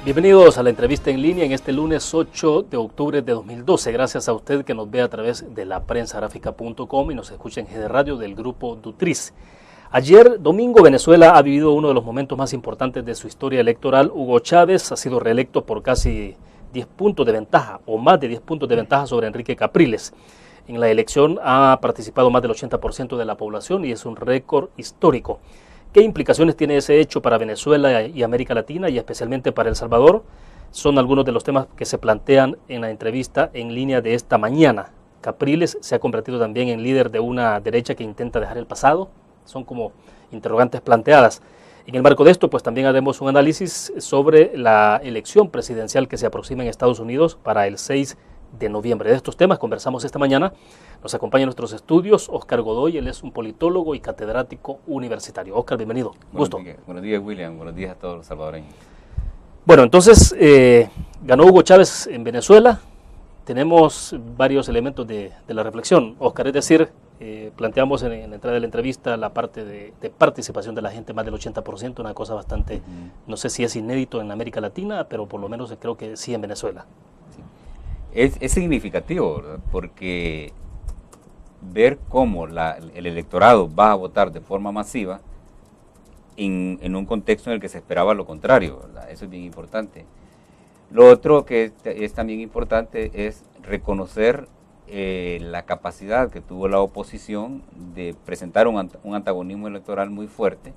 Bienvenidos a la entrevista en línea en este lunes 8 de octubre de 2012. Gracias a usted que nos ve a través de la prensagráfica.com y nos escucha en GD Radio del grupo Dutriz. Ayer, domingo, Venezuela ha vivido uno de los momentos más importantes de su historia electoral. Hugo Chávez ha sido reelecto por casi 10 puntos de ventaja o más de 10 puntos de ventaja sobre Enrique Capriles. En la elección ha participado más del 80% de la población y es un récord histórico. ¿Qué implicaciones tiene ese hecho para Venezuela y América Latina y especialmente para El Salvador? Son algunos de los temas que se plantean en la entrevista en línea de esta mañana. Capriles se ha convertido también en líder de una derecha que intenta dejar el pasado. Son como interrogantes planteadas. En el marco de esto, pues también haremos un análisis sobre la elección presidencial que se aproxima en Estados Unidos para el 6 de noviembre. De estos temas conversamos esta mañana. Nos acompaña en nuestros estudios Oscar Godoy, él es un politólogo y catedrático universitario. Oscar, bienvenido. Gusto. Buenos días, William. Buenos días a todos los salvadoreños. Bueno, entonces ganó Hugo Chávez en Venezuela. Tenemos varios elementos de la reflexión, Oscar, es decir, planteamos en la entrada de la entrevista la parte de participación de la gente, más del 80%, una cosa bastante, no sé si es inédito en América Latina, pero por lo menos creo que sí en Venezuela. Sí. Es significativo, ¿verdad? Porque ver cómo el electorado va a votar de forma masiva en un contexto en el que se esperaba lo contrario, ¿verdad? Eso es bien importante. Lo otro que es también importante es reconocer la capacidad que tuvo la oposición de presentar un antagonismo electoral muy fuerte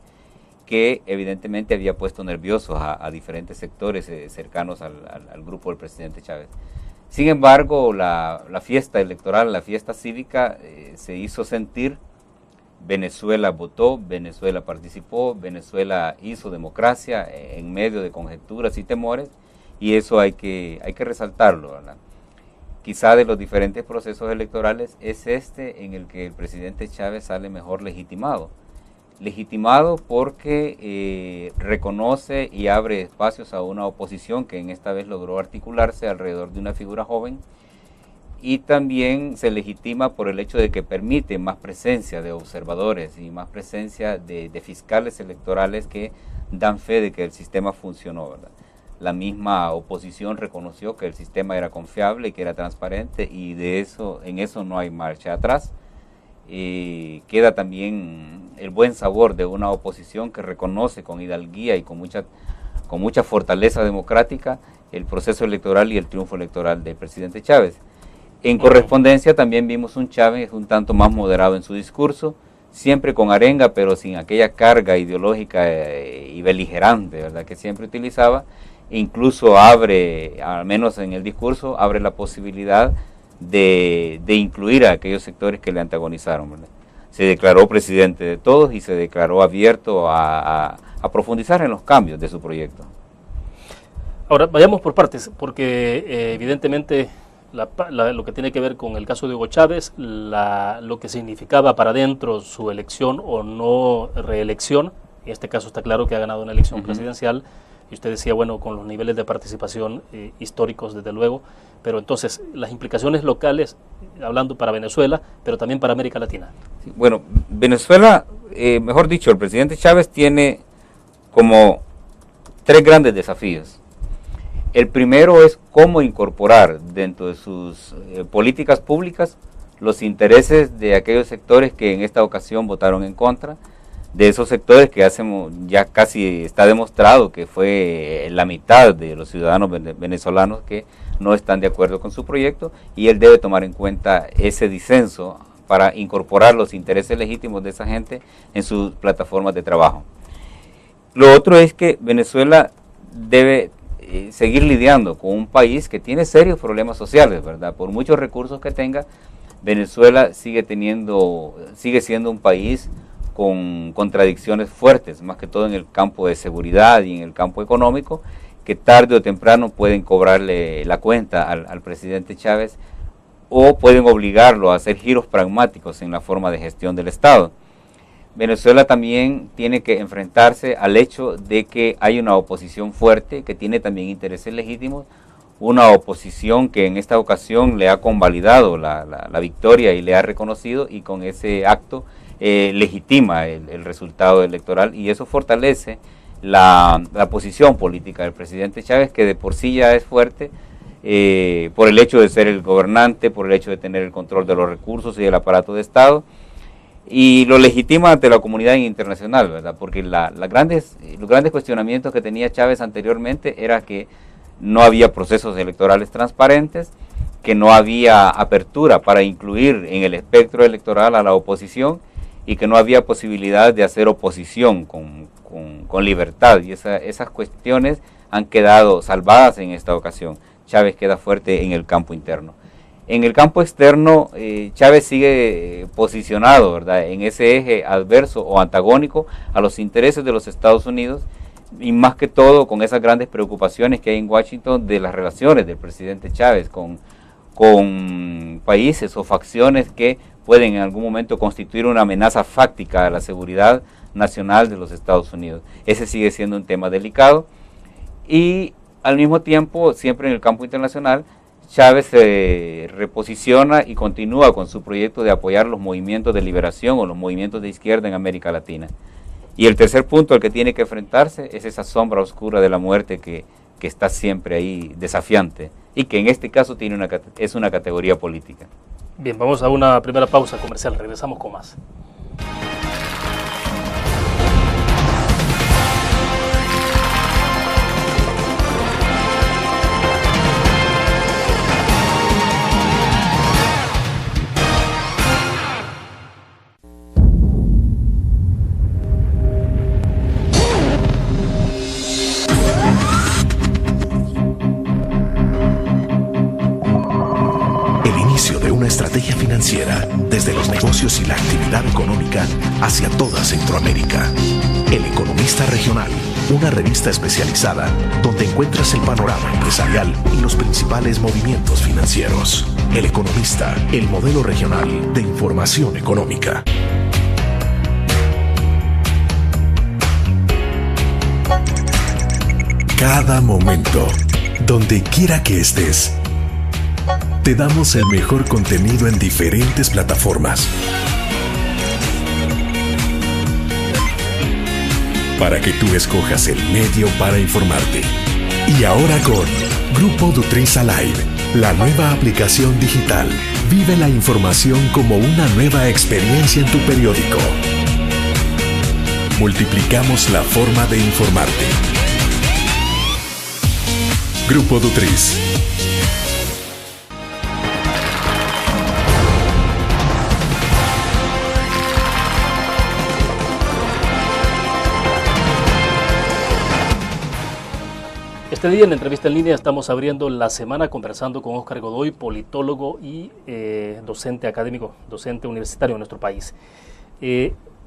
que evidentemente había puesto nerviosos a diferentes sectores cercanos al grupo del presidente Chávez. Sin embargo, la fiesta electoral, la fiesta cívica se hizo sentir. Venezuela votó, Venezuela participó, Venezuela hizo democracia en medio de conjeturas y temores, y eso hay que resaltarlo, ¿verdad? Quizá de los diferentes procesos electorales es este en el que el presidente Chávez sale mejor legitimado. Legitimado porque reconoce y abre espacios a una oposición que en esta vez logró articularse alrededor de una figura joven, y también se legitima por el hecho de que permite más presencia de observadores y más presencia de fiscales electorales que dan fe de que el sistema funcionó, ¿verdad? La misma oposición reconoció que el sistema era confiable y que era transparente, y en eso no hay marcha atrás. Queda también el buen sabor de una oposición que reconoce con hidalguía y con mucha fortaleza democrática el proceso electoral y el triunfo electoral del presidente Chávez. En correspondencia también vimos un Chávez un tanto más moderado en su discurso, siempre con arenga, pero sin aquella carga ideológica y beligerante, ¿verdad?, que siempre utilizaba. Incluso abre, al menos en el discurso, abre la posibilidad de incluir a aquellos sectores que le antagonizaron, ¿verdad? Se declaró presidente de todos y se declaró abierto a profundizar en los cambios de su proyecto. Ahora, vayamos por partes, porque evidentemente lo que tiene que ver con el caso de Hugo Chávez, lo que significaba para adentro su elección o no reelección, en este caso está claro que ha ganado una elección presidencial, y usted decía, bueno, con los niveles de participación históricos, desde luego, pero entonces las implicaciones locales, hablando para Venezuela, pero también para América Latina. Sí, bueno, Venezuela, mejor dicho, el presidente Chávez tiene como 3 grandes desafíos. El primero es cómo incorporar dentro de sus políticas públicas los intereses de aquellos sectores que en esta ocasión votaron en contra, de esos sectores que ya casi está demostrado que fue la mitad de los ciudadanos venezolanos que no están de acuerdo con su proyecto, y él debe tomar en cuenta ese disenso para incorporar los intereses legítimos de esa gente en sus plataformas de trabajo. Lo otro es que Venezuela debe seguir lidiando con un país que tiene serios problemas sociales, ¿verdad? Por muchos recursos que tenga, Venezuela sigue siendo un país con contradicciones fuertes, más que todo en el campo de seguridad y en el campo económico, que tarde o temprano pueden cobrarle la cuenta al presidente Chávez o pueden obligarlo a hacer giros pragmáticos en la forma de gestión del Estado. Venezuela también tiene que enfrentarse al hecho de que hay una oposición fuerte que tiene también intereses legítimos, una oposición que en esta ocasión le ha convalidado la victoria y le ha reconocido, y con ese acto legitima el resultado electoral, y eso fortalece la posición política del presidente Chávez, que de por sí ya es fuerte, por el hecho de ser el gobernante, por el hecho de tener el control de los recursos y del aparato de Estado, y lo legitima ante la comunidad internacional, ¿verdad? Porque los grandes cuestionamientos que tenía Chávez anteriormente era que no había procesos electorales transparentes, que no había apertura para incluir en el espectro electoral a la oposición y que no había posibilidad de hacer oposición con libertad, y esas cuestiones han quedado salvadas en esta ocasión. Chávez queda fuerte en el campo interno. En el campo externo, Chávez sigue posicionado, ¿verdad?, en ese eje adverso o antagónico a los intereses de los Estados Unidos, y más que todo con esas grandes preocupaciones que hay en Washington de las relaciones del presidente Chávez con países o facciones que pueden en algún momento constituir una amenaza fáctica a la seguridad nacional de los Estados Unidos. Ese sigue siendo un tema delicado, y al mismo tiempo, siempre en el campo internacional, Chávez se reposiciona y continúa con su proyecto de apoyar los movimientos de liberación o los movimientos de izquierda en América Latina. Y el tercer punto al que tiene que enfrentarse es esa sombra oscura de la muerte que está siempre ahí desafiante, y que en este caso es una categoría política. Bien, vamos a una primera pausa comercial, regresamos con más. Estrategia financiera desde los negocios y la actividad económica hacia toda Centroamérica. El Economista Regional, una revista especializada donde encuentras el panorama empresarial y los principales movimientos financieros. El Economista, el modelo regional de información económica. Cada momento, donde quiera que estés, te damos el mejor contenido en diferentes plataformas para que tú escojas el medio para informarte. Y ahora con Grupo Dutris Alive, la nueva aplicación digital. Vive la información como una nueva experiencia en tu periódico. Multiplicamos la forma de informarte. Grupo Dutris. Este día en la entrevista en línea estamos abriendo la semana conversando con Óscar Godoy, politólogo y docente académico, docente universitario en nuestro país.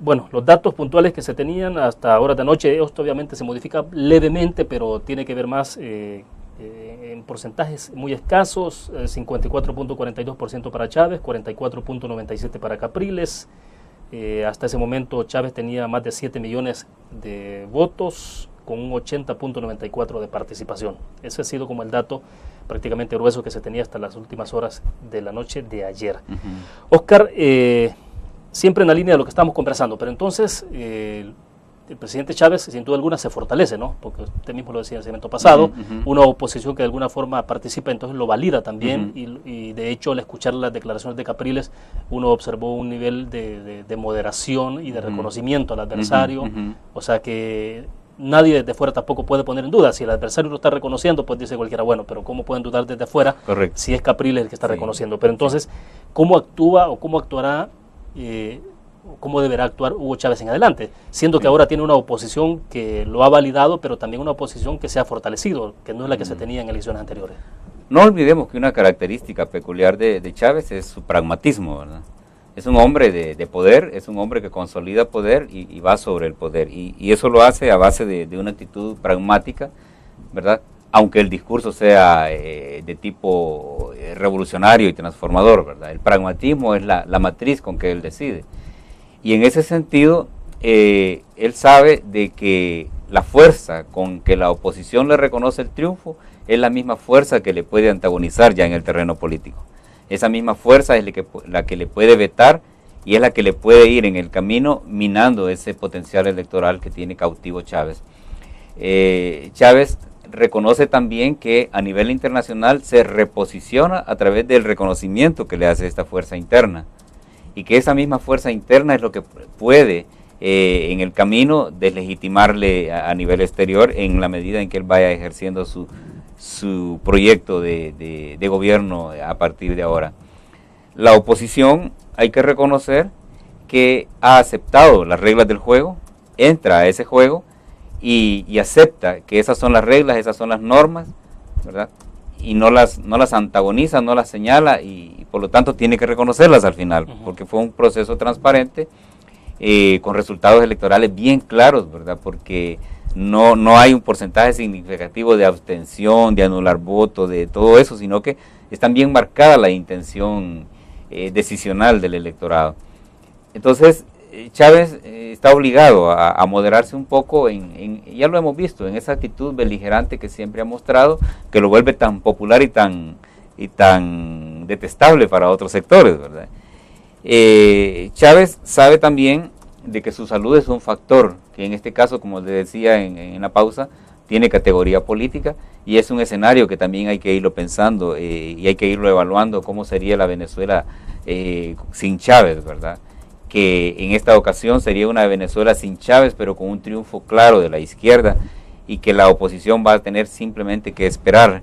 Bueno, los datos puntuales que se tenían hasta horas de anoche, esto obviamente se modifica levemente, pero tiene que ver más en porcentajes muy escasos, 54.42% para Chávez, 44.97% para Capriles. Hasta ese momento Chávez tenía más de 7 millones de votos, con un 80.94% de participación. Ese ha sido como el dato prácticamente grueso que se tenía hasta las últimas horas de la noche de ayer. Óscar, siempre en la línea de lo que estamos conversando, pero entonces el presidente Chávez sin duda alguna se fortalece, ¿no? Porque usted mismo lo decía en el segmento pasado, una oposición que de alguna forma participa, entonces lo valida también, y de hecho al escuchar las declaraciones de Capriles uno observó un nivel de moderación y de reconocimiento al adversario, o sea que nadie desde fuera tampoco puede poner en duda. Si el adversario lo está reconociendo, pues dice cualquiera, bueno, pero ¿cómo pueden dudar desde fuera? Correcto. Si es Capriles el que está reconociendo? Pero entonces, ¿cómo actúa o cómo actuará, cómo deberá actuar Hugo Chávez en adelante? Siendo que ahora tiene una oposición que lo ha validado, pero también una oposición que se ha fortalecido, que no es la que se tenía en elecciones anteriores. No olvidemos que una característica peculiar de Chávez es su pragmatismo, ¿verdad? Es un hombre de poder, es un hombre que consolida poder y va sobre el poder. Y eso lo hace a base de una actitud pragmática, ¿verdad? Aunque el discurso sea de tipo revolucionario y transformador, ¿verdad? El pragmatismo es la matriz con que él decide. Y en ese sentido, él sabe de que la fuerza con que la oposición le reconoce el triunfo es la misma fuerza que le puede antagonizar ya en el terreno político. Esa misma fuerza es la que le puede vetar y es la que le puede ir en el camino minando ese potencial electoral que tiene cautivo Chávez. Chávez reconoce también que a nivel internacional se reposiciona a través del reconocimiento que le hace esta fuerza interna, y que esa misma fuerza interna es lo que puede en el camino deslegitimarle a nivel exterior en la medida en que él vaya ejerciendo su proyecto de gobierno a partir de ahora. La oposición, hay que reconocer que ha aceptado las reglas del juego, entra a ese juego y acepta que esas son las reglas, esas son las normas, ¿verdad? Y no las antagoniza, no las señala, y por lo tanto tiene que reconocerlas al final, porque fue un proceso transparente, con resultados electorales bien claros, ¿verdad? Porque no hay un porcentaje significativo de abstención, de anular votos, de todo eso, sino que está bien marcada la intención decisional del electorado. Entonces, Chávez está obligado a moderarse un poco, ya lo hemos visto, en esa actitud beligerante que siempre ha mostrado, que lo vuelve tan popular y tan detestable para otros sectores, ¿verdad? Chávez sabe también de que su salud es un factor, que en este caso, como le decía en la pausa, tiene categoría política, y es un escenario que también hay que irlo pensando y hay que irlo evaluando, cómo sería la Venezuela sin Chávez, ¿verdad? Que en esta ocasión sería una Venezuela sin Chávez, pero con un triunfo claro de la izquierda, y que la oposición va a tener simplemente que esperar,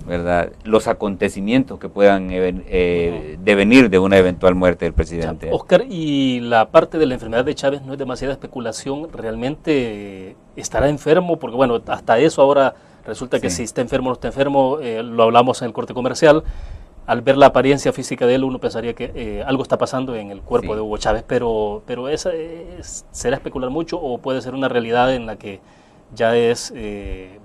¿verdad?, los acontecimientos que puedan devenir de una eventual muerte del presidente. Oscar, y la parte de la enfermedad de Chávez no es demasiada especulación, ¿realmente estará enfermo? Porque bueno, hasta eso ahora resulta que si está enfermo o no está enfermo, lo hablamos en el corte comercial. Al ver la apariencia física de él, uno pensaría que algo está pasando en el cuerpo de Hugo Chávez, pero esa ¿será especular mucho o puede ser una realidad en la que ya es,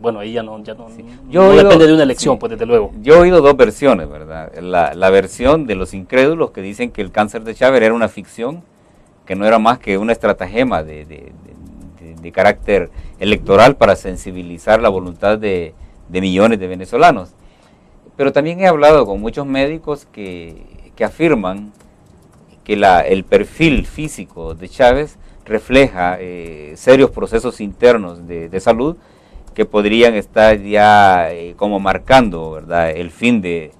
bueno, ahí ya no depende de una elección, pues desde luego? Yo he oído dos versiones, ¿verdad? La versión de los incrédulos que dicen que el cáncer de Chávez era una ficción, que no era más que una estratagema de carácter electoral para sensibilizar la voluntad de millones de venezolanos. Pero también he hablado con muchos médicos que afirman que el perfil físico de Chávez refleja serios procesos internos de salud que podrían estar ya como marcando, ¿verdad?, el fin de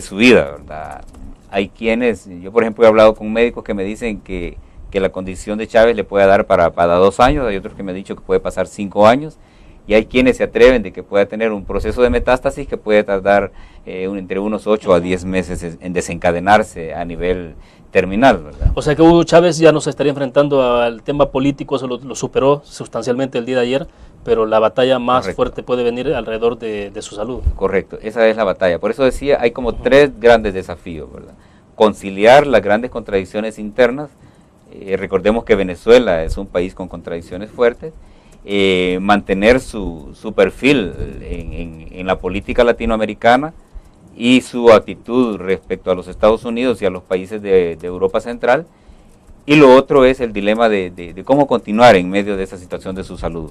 su vida, ¿verdad? Hay quienes, yo por ejemplo he hablado con médicos que me dicen que la condición de Chávez le puede dar para 2 años, hay otros que me han dicho que puede pasar 5 años, y hay quienes se atreven de que pueda tener un proceso de metástasis que puede tardar entre unos 8 a 10 meses en desencadenarse a nivel terminal, ¿verdad? O sea que Hugo Chávez ya no se estaría enfrentando al tema político, eso lo superó sustancialmente el día de ayer, pero la batalla más fuerte puede venir alrededor de su salud. Correcto, esa es la batalla. Por eso decía, hay como 3 grandes desafíos, ¿verdad? Conciliar las grandes contradicciones internas, recordemos que Venezuela es un país con contradicciones fuertes, mantener su perfil en la política latinoamericana y su actitud respecto a los Estados Unidos y a los países de Europa Central, y lo otro es el dilema de cómo continuar en medio de esa situación de su salud.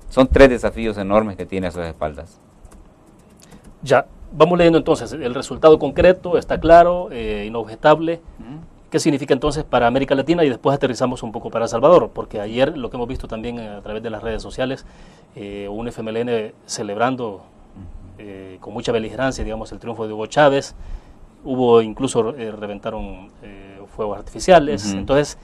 Son 3 desafíos enormes que tiene a sus espaldas. Ya, vamos leyendo entonces, el resultado concreto está claro, inobjetable. ¿Qué significa entonces para América Latina? Y después aterrizamos un poco para El Salvador, porque ayer lo que hemos visto también a través de las redes sociales, un FMLN celebrando con mucha beligerancia, digamos, el triunfo de Hugo Chávez. Hubo incluso, reventaron fuegos artificiales. Entonces,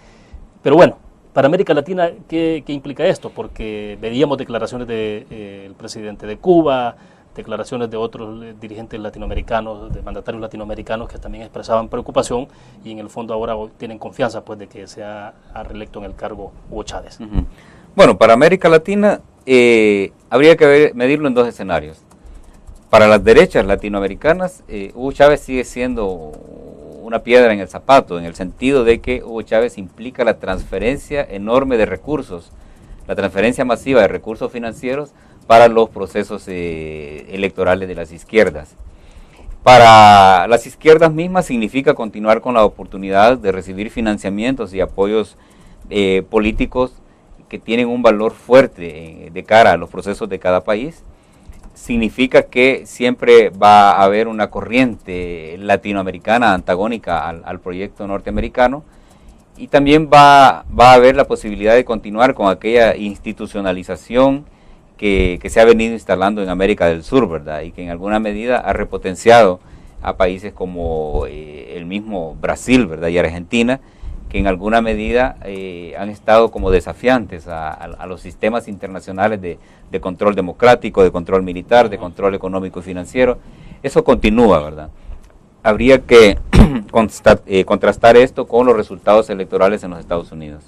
pero bueno, para América Latina, ¿qué implica esto? Porque veíamos declaraciones del presidente de Cuba, declaraciones de otros dirigentes latinoamericanos, de mandatarios latinoamericanos que también expresaban preocupación y en el fondo ahora tienen confianza pues de que sea reelecto en el cargo Hugo Chávez. Bueno, para América Latina habría que medirlo en 2 escenarios. Para las derechas latinoamericanas, Hugo Chávez sigue siendo una piedra en el zapato, en el sentido de que Hugo Chávez implica la transferencia enorme de recursos, la transferencia masiva de recursos financieros para los procesos electorales de las izquierdas. Para las izquierdas mismas significa continuar con la oportunidad de recibir financiamientos y apoyos políticos que tienen un valor fuerte de cara a los procesos de cada país. Significa que siempre va a haber una corriente latinoamericana antagónica al proyecto norteamericano, y también va a haber la posibilidad de continuar con aquella institucionalización que se ha venido instalando en América del Sur, ¿verdad? Y que en alguna medida ha repotenciado a países como el mismo Brasil, ¿verdad? Y Argentina, que en alguna medida han estado como desafiantes a los sistemas internacionales de control democrático, de control militar, de control económico y financiero. Eso continúa, ¿verdad? Habría que contrastar esto con los resultados electorales en los Estados Unidos.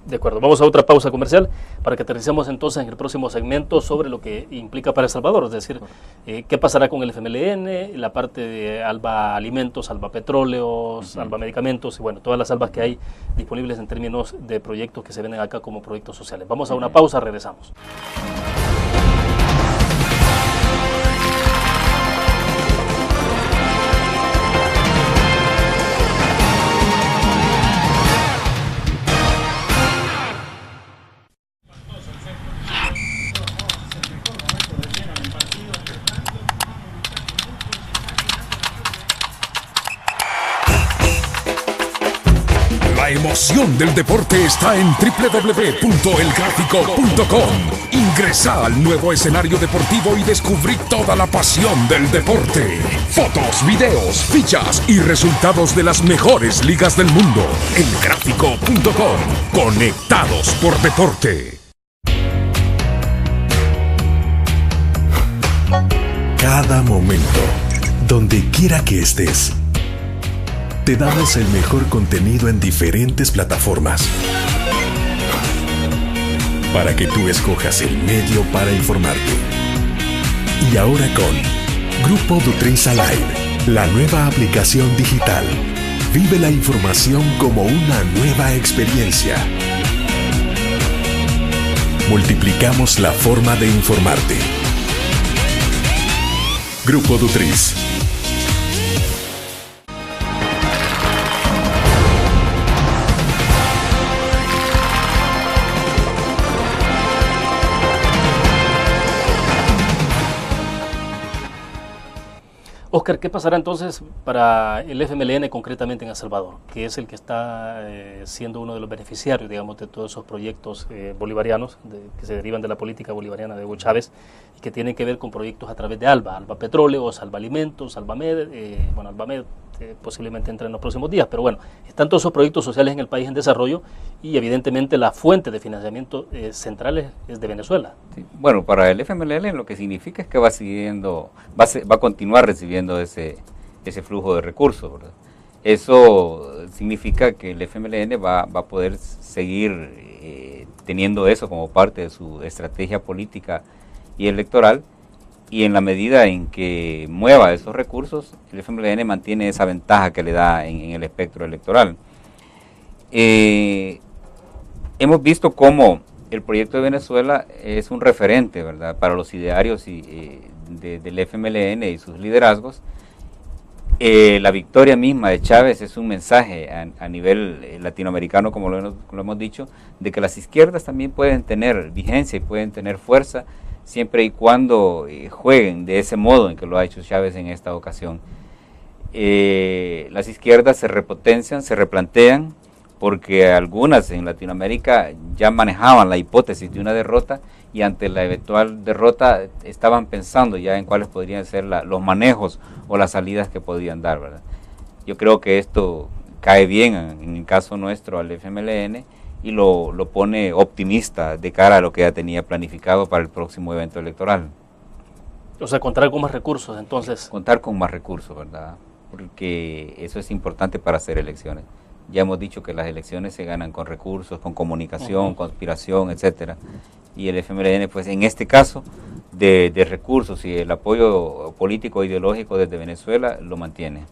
De acuerdo, vamos a otra pausa comercial para que aterricemos entonces en el próximo segmento sobre lo que implica para El Salvador, es decir, qué pasará con el FMLN, la parte de Alba Alimentos, Alba Petróleos, Alba Medicamentos y bueno, todas las albas que hay disponibles en términos de proyectos que se venden acá como proyectos sociales. Vamos a una pausa, regresamos. La emoción del deporte está en www.elgráfico.com. Ingresa al nuevo escenario deportivo y descubrí toda la pasión del deporte. Fotos, videos, fichas y resultados de las mejores ligas del mundo. Elgráfico.com. Conectados por deporte. Cada momento, donde quiera que estés, te damos el mejor contenido en diferentes plataformas para que tú escojas el medio para informarte. Y ahora con Grupo Dutris Alive, la nueva aplicación digital. Vive la información como una nueva experiencia. Multiplicamos la forma de informarte. Grupo Dutris. Oscar, ¿qué pasará entonces para el FMLN concretamente en El Salvador, que es el que está siendo uno de los beneficiarios, digamos, de todos esos proyectos bolivarianos que se derivan de la política bolivariana de Hugo Chávez y que tienen que ver con proyectos a través de Alba Petróleos, Alba Alimentos, Alba Med, posiblemente entre en los próximos días, pero bueno, están todos esos proyectos sociales en el país en desarrollo y evidentemente la fuente de financiamiento central es de Venezuela. Sí. Bueno, para el FMLN lo que significa es que va a continuar recibiendo ese flujo de recursos, ¿verdad? Eso significa que el FMLN va a poder seguir teniendo eso como parte de su estrategia política y electoral, y en la medida en que mueva esos recursos, el FMLN mantiene esa ventaja que le da en el espectro electoral. Hemos visto cómo el proyecto de Venezuela es un referente, ¿verdad?, para los idearios del FMLN y sus liderazgos. La victoria misma de Chávez es un mensaje a nivel latinoamericano, como lo hemos dicho, de que las izquierdas también pueden tener vigencia y pueden tener fuerza siempre y cuando jueguen de ese modo en que lo ha hecho Chávez en esta ocasión. Las izquierdas se repotencian, se replantean, porque algunas en Latinoamérica ya manejaban la hipótesis de una derrota y ante la eventual derrota estaban pensando ya en cuáles podrían ser los manejos o las salidas que podían dar, ¿verdad? Yo creo que esto cae bien en el caso nuestro al FMLN y lo pone optimista de cara a lo que ya tenía planificado para el próximo evento electoral. O sea, contar con más recursos, entonces. Contar con más recursos, ¿verdad? Porque eso es importante para hacer elecciones. Ya hemos dicho que las elecciones se ganan con recursos, con comunicación, conspiración, etcétera. Y el FMLN, pues en este caso, de recursos y el apoyo político e ideológico desde Venezuela, lo mantiene.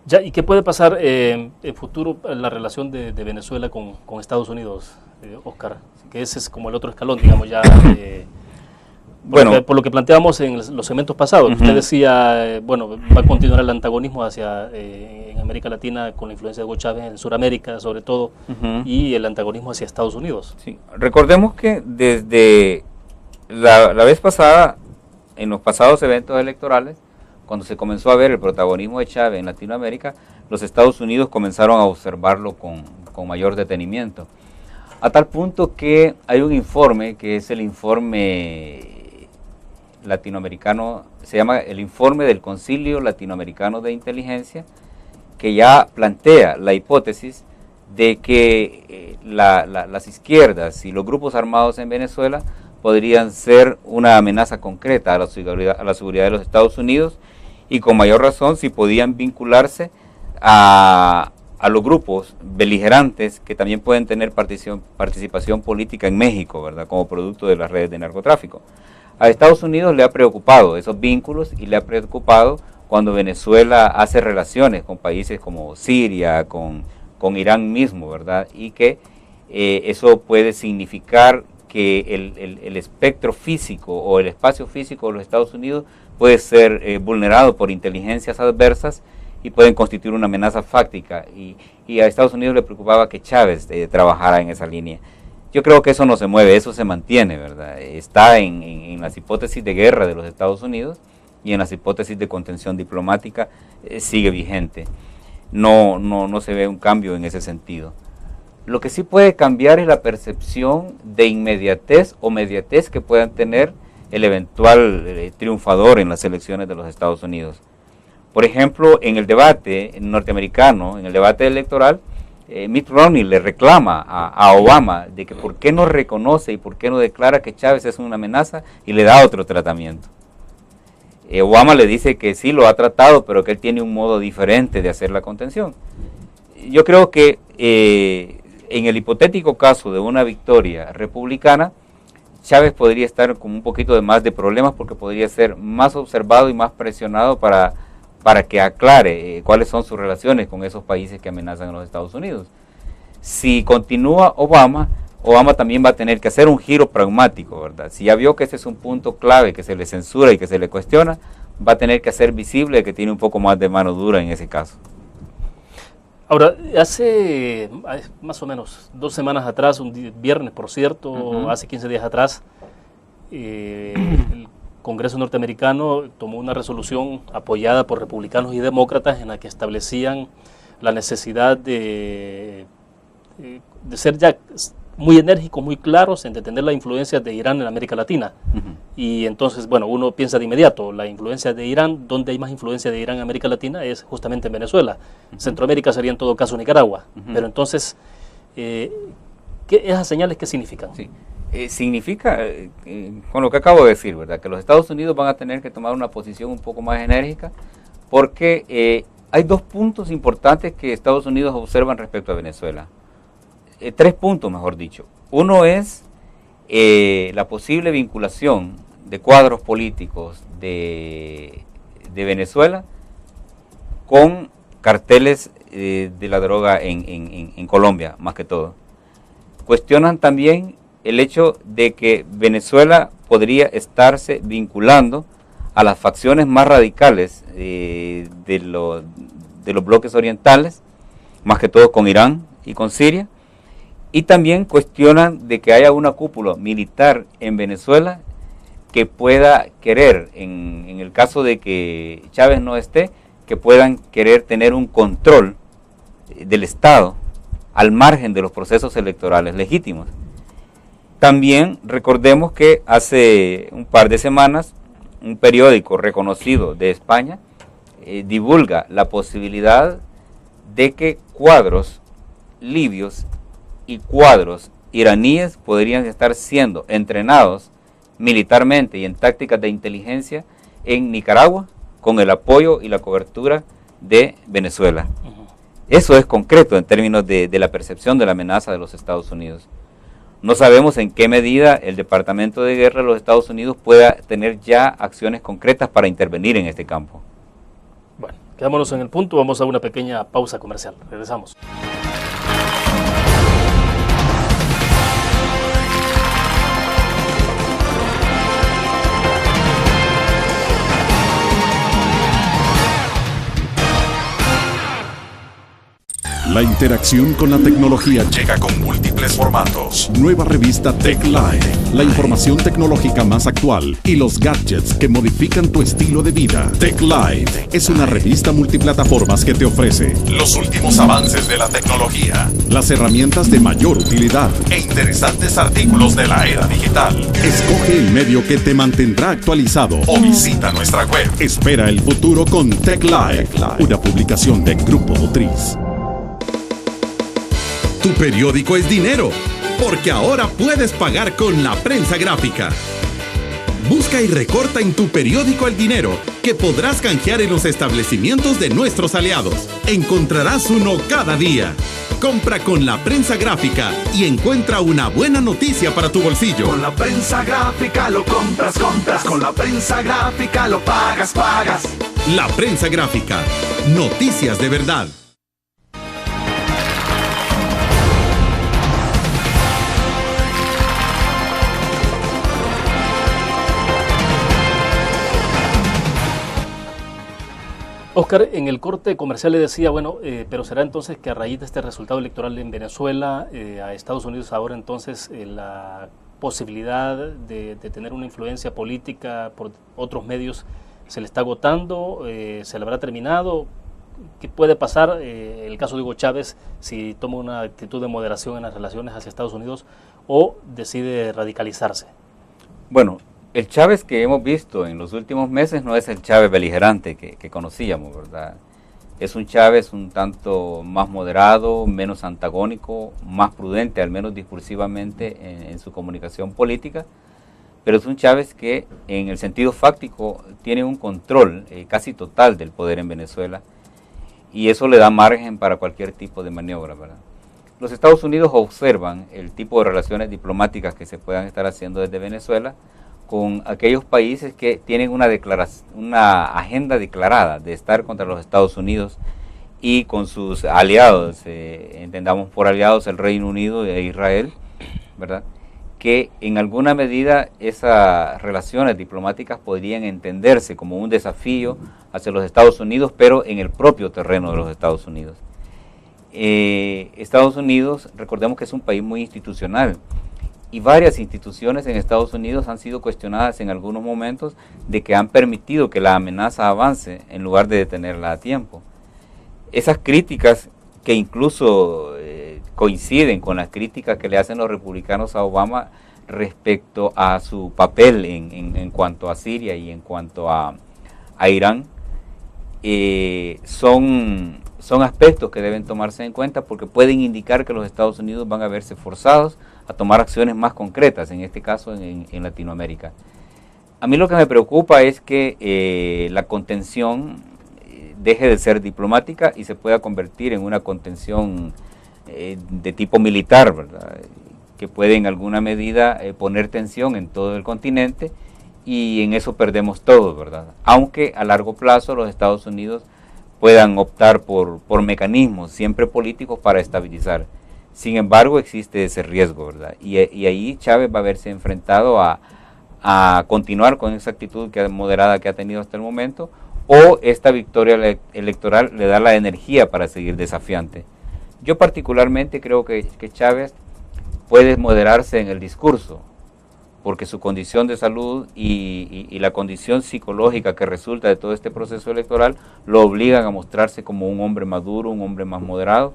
Ya, ¿y qué puede pasar en futuro en la relación de Venezuela con Estados Unidos, Oscar? Que ese es como el otro escalón, digamos, ya... por lo que planteamos en los segmentos pasados, usted decía, bueno, va a continuar el antagonismo en América Latina con la influencia de Hugo Chávez, en Sudamérica sobre todo, y el antagonismo hacia Estados Unidos. Sí. Recordemos que desde la vez pasada, en los pasados eventos electorales, cuando se comenzó a ver el protagonismo de Chávez en Latinoamérica, los Estados Unidos comenzaron a observarlo con mayor detenimiento. A tal punto que hay un informe, que es el informe latinoamericano, se llama el informe del Concilio Latinoamericano de Inteligencia, que ya plantea la hipótesis de que las izquierdas y los grupos armados en Venezuela podrían ser una amenaza concreta a la seguridad de los Estados Unidos, y con mayor razón si podían vincularse a los grupos beligerantes que también pueden tener participación política en México, ¿verdad?, como producto de las redes de narcotráfico. A Estados Unidos le ha preocupado esos vínculos y le ha preocupado cuando Venezuela hace relaciones con países como Siria, con Irán mismo, ¿verdad? Y que eso puede significar que el espectro físico o el espacio físico de los Estados Unidos puede ser vulnerado por inteligencias adversas y pueden constituir una amenaza fáctica. Y a Estados Unidos le preocupaba que Chávez trabajara en esa línea. Yo creo que eso no se mueve, eso se mantiene, ¿verdad? Está en las hipótesis de guerra de los Estados Unidos y en las hipótesis de contención diplomática sigue vigente. No se ve un cambio en ese sentido. Lo que sí puede cambiar es la percepción de inmediatez o mediatez que puedan tener el eventual triunfador en las elecciones de los Estados Unidos. Por ejemplo, en el debate norteamericano, en el debate electoral, Mitt Romney le reclama a Obama de que por qué no reconoce y por qué no declara que Chávez es una amenaza y le da otro tratamiento. Obama le dice que sí lo ha tratado, pero que él tiene un modo diferente de hacer la contención. Yo creo que en el hipotético caso de una victoria republicana, Chávez podría estar con un poquito de más de problemas porque podría ser más observado y más presionado para que aclare cuáles son sus relaciones con esos países que amenazan a los Estados Unidos. Si continúa Obama también va a tener que hacer un giro pragmático, ¿verdad? Si ya vio que ese es un punto clave, que se le censura y que se le cuestiona, va a tener que hacer visible que tiene un poco más de mano dura en ese caso. Ahora, hace más o menos 2 semanas atrás, un viernes por cierto, hace 15 días atrás, el Congreso norteamericano tomó una resolución apoyada por republicanos y demócratas en la que establecían la necesidad de ser ya muy enérgicos, muy claros en detener la influencia de Irán en América Latina. Y entonces, bueno, uno piensa de inmediato, la influencia de Irán, donde hay más influencia de Irán en América Latina es justamente en Venezuela. Centroamérica sería en todo caso Nicaragua. Pero entonces, ¿esas señales qué significan? Sí. Significa, con lo que acabo de decir, ¿verdad?, que los Estados Unidos van a tener que tomar una posición un poco más enérgica porque hay 2 puntos importantes que Estados Unidos observan respecto a Venezuela. 3 puntos, mejor dicho. Uno es la posible vinculación de cuadros políticos de Venezuela con carteles de la droga en Colombia, más que todo. Cuestionan también el hecho de que Venezuela podría estarse vinculando a las facciones más radicales de los bloques orientales, más que todo con Irán y con Siria, y también cuestionan de que haya una cúpula militar en Venezuela que pueda querer, en el caso de que Chávez no esté, que puedan querer tener un control del Estado al margen de los procesos electorales legítimos. También recordemos que hace un par de semanas un periódico reconocido de España divulga la posibilidad de que cuadros libios y cuadros iraníes podrían estar siendo entrenados militarmente y en tácticas de inteligencia en Nicaragua con el apoyo y la cobertura de Venezuela. Eso es concreto en términos de la percepción de la amenaza de los Estados Unidos. No sabemos en qué medida el Departamento de Guerra de los Estados Unidos pueda tener ya acciones concretas para intervenir en este campo. Bueno, quedámonos en el punto, vamos a una pequeña pausa comercial. Regresamos. La interacción con la tecnología Llega con múltiples formatos. Nueva revista Tech Live, la información tecnológica más actual y los gadgets que modifican tu estilo de vida. Tech Live es una revista multiplataformas que te ofrece Los últimos avances de la tecnología las herramientas de mayor utilidad. e interesantes artículos de la era digital. Escoge el medio que te mantendrá actualizado. O visita nuestra web. Espera el futuro con Tech Live, una publicación de Grupo Dutriz. Tu periódico es dinero, porque ahora puedes pagar con la prensa gráfica. Busca y recorta en tu periódico el dinero, que podrás canjear en los establecimientos de nuestros aliados. Encontrarás uno cada día. Compra con la prensa gráfica y encuentra una buena noticia para tu bolsillo. Con la prensa gráfica lo compras. Con la prensa gráfica lo pagas. La prensa gráfica. Noticias de verdad. Oscar, en el corte comercial le decía, bueno, pero será entonces que a raíz de este resultado electoral en Venezuela, a Estados Unidos ahora entonces la posibilidad de tener una influencia política por otros medios se le está agotando, se le habrá terminado. ¿Qué puede pasar el caso de Hugo Chávez si toma una actitud de moderación en las relaciones hacia Estados Unidos o decide radicalizarse? Bueno, el Chávez que hemos visto en los últimos meses no es el Chávez beligerante que conocíamos, ¿verdad? Es un Chávez un tanto más moderado, menos antagónico, más prudente, al menos discursivamente en su comunicación política, pero es un Chávez que en el sentido fáctico tiene un control casi total del poder en Venezuela, y eso le da margen para cualquier tipo de maniobra, ¿verdad? Los Estados Unidos observan el tipo de relaciones diplomáticas que se puedan estar haciendo desde Venezuela con aquellos países que tienen una agenda declarada de estar contra los Estados Unidos y con sus aliados, entendamos por aliados el Reino Unido e Israel, ¿verdad? Que en alguna medida esas relaciones diplomáticas podrían entenderse como un desafío hacia los Estados Unidos, pero en el propio terreno de los Estados Unidos. Estados Unidos, recordemos que es un país muy institucional, y varias instituciones en Estados Unidos han sido cuestionadas en algunos momentos de que han permitido que la amenaza avance en lugar de detenerla a tiempo. Esas críticas que incluso coinciden con las críticas que le hacen los republicanos a Obama respecto a su papel en cuanto a Siria y en cuanto a Irán, son aspectos que deben tomarse en cuenta porque pueden indicar que los Estados Unidos van a verse forzados a tomar acciones más concretas, en este caso en Latinoamérica. A mí lo que me preocupa es que la contención deje de ser diplomática y se pueda convertir en una contención de tipo militar, ¿verdad? Que puede en alguna medida poner tensión en todo el continente, y en eso perdemos todo, ¿verdad? Aunque a largo plazo los Estados Unidos puedan optar por mecanismos siempre políticos para estabilizar. Sin embargo, existe ese riesgo, ¿verdad? Y ahí Chávez va a verse enfrentado a continuar con esa actitud moderada que ha tenido hasta el momento, o esta victoria electoral le da la energía para seguir desafiante. Yo particularmente creo que Chávez puede moderarse en el discurso, porque su condición de salud y la condición psicológica que resulta de todo este proceso electoral lo obligan a mostrarse como un hombre maduro, un hombre más moderado.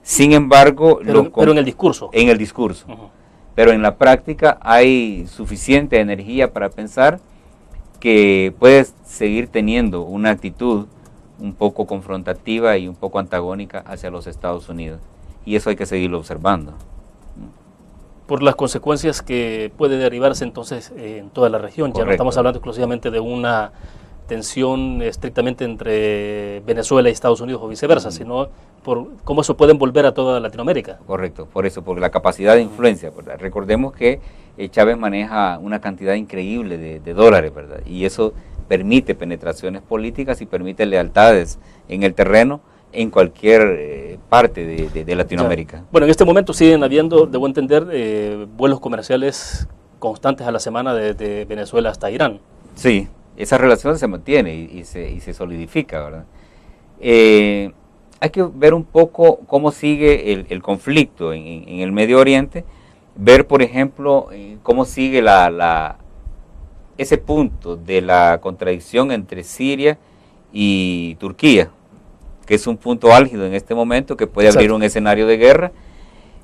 Sin embargo, pero en el discurso. En el discurso. Uh-huh. Pero en la práctica hay suficiente energía para pensar que puedes seguir teniendo una actitud un poco confrontativa y un poco antagónica hacia los Estados Unidos. Y eso hay que seguirlo observando. Por las consecuencias que puede derivarse entonces en toda la región. Correcto. Ya no estamos hablando exclusivamente de una tensión estrictamente entre Venezuela y Estados Unidos o viceversa, sino por cómo eso puede envolver a toda Latinoamérica. Correcto, por eso, por la capacidad de influencia, ¿verdad? Recordemos que Chávez maneja una cantidad increíble de dólares, ¿verdad? Y eso permite penetraciones políticas y permite lealtades en el terreno en cualquier parte de Latinoamérica. Ya. Bueno, en este momento siguen habiendo, debo entender, vuelos comerciales constantes a la semana de Venezuela hasta Irán. Sí, esa relación se mantiene y se solidifica, ¿verdad? hay que ver un poco cómo sigue el conflicto en el Medio Oriente, ver, por ejemplo, cómo sigue ese punto de la contradicción entre Siria y Turquía, que es un punto álgido en este momento, que puede abrir un escenario de guerra.